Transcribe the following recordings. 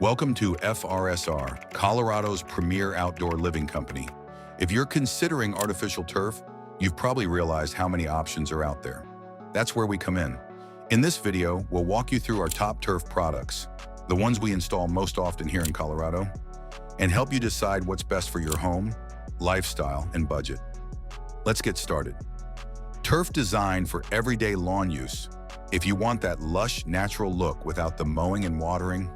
Welcome to FRSR, Colorado's premier outdoor living company. If you're considering artificial turf, you've probably realized how many options are out there. That's where we come in. In this video, we'll walk you through our top turf products, the ones we install most often here in Colorado, and help you decide what's best for your home, lifestyle, and budget. Let's get started. Turf designed for everyday lawn use. If you want that lush, natural look without the mowing and watering,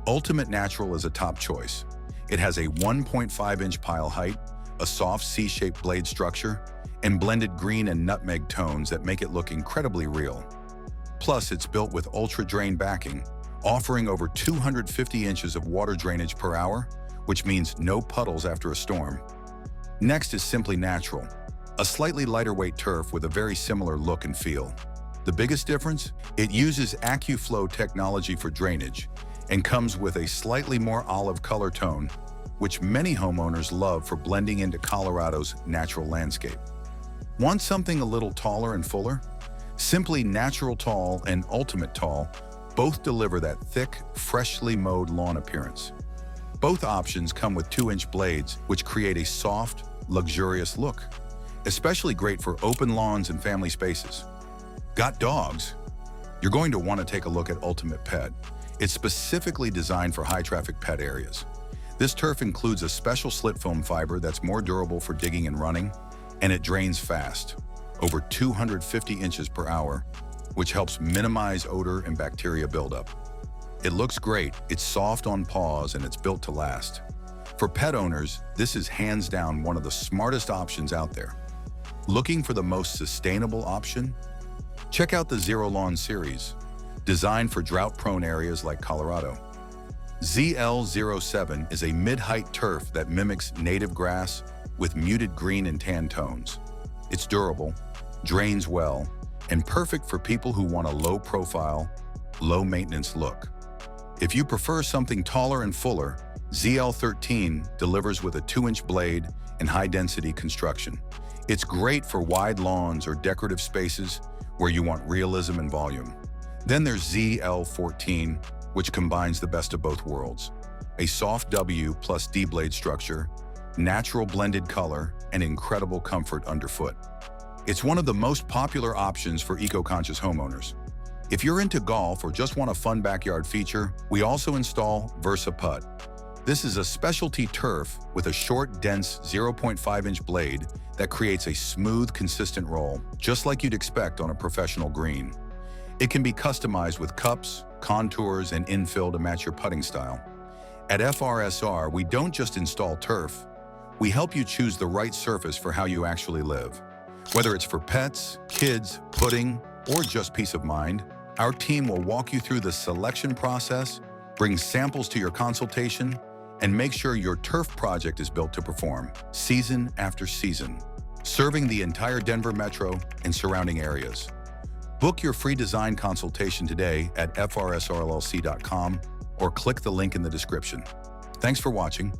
Ultimate Natural is a top choice. It has a 1.5-inch pile height, a soft C-shaped blade structure, and blended green and nutmeg tones that make it look incredibly real. Plus, it's built with ultra-drain backing, offering over 250 inches of water drainage per hour, which means no puddles after a storm. Next is Simply Natural, a slightly lighter weight turf with a very similar look and feel. The biggest difference? It uses AccuFlow technology for drainage and comes with a slightly more olive color tone, which many homeowners love for blending into Colorado's natural landscape. Want something a little taller and fuller? Simply Natural Tall and Ultimate Tall both deliver that thick, freshly mowed lawn appearance. Both options come with 2-inch blades, which create a soft, luxurious look, especially great for open lawns and family spaces. Got dogs? You're going to want to take a look at Ultimate Pet. It's specifically designed for high-traffic pet areas. This turf includes a special slit foam fiber that's more durable for digging and running, and it drains fast, over 250 inches per hour, which helps minimize odor and bacteria buildup. It looks great, it's soft on paws, and it's built to last. For pet owners, this is hands down one of the smartest options out there. Looking for the most sustainable option? Check out the Zero Lawn series, designed for drought-prone areas like Colorado. ZL07 is a mid-height turf that mimics native grass with muted green and tan tones. It's durable, drains well, and perfect for people who want a low-profile, low-maintenance look. If you prefer something taller and fuller, ZL13 delivers with a 2-inch blade and high-density construction. It's great for wide lawns or decorative spaces where you want realism and volume. Then there's ZL14, which combines the best of both worlds. A soft W plus D blade structure, natural blended color, and incredible comfort underfoot. It's one of the most popular options for eco-conscious homeowners. If you're into golf or just want a fun backyard feature, we also install VersaPutt. This is a specialty turf with a short, dense 0.5-inch blade that creates a smooth, consistent roll, just like you'd expect on a professional green. It can be customized with cups, contours, and infill to match your putting style. At FRSR, we don't just install turf, we help you choose the right surface for how you actually live. Whether it's for pets, kids, putting, or just peace of mind, our team will walk you through the selection process, bring samples to your consultation, and make sure your turf project is built to perform, season after season, serving the entire Denver metro and surrounding areas. Book your free design consultation today at FRSRLLC.com or click the link in the description. Thanks for watching,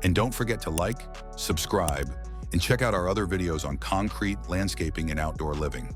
and don't forget to like, subscribe, and check out our other videos on concrete, landscaping, and outdoor living.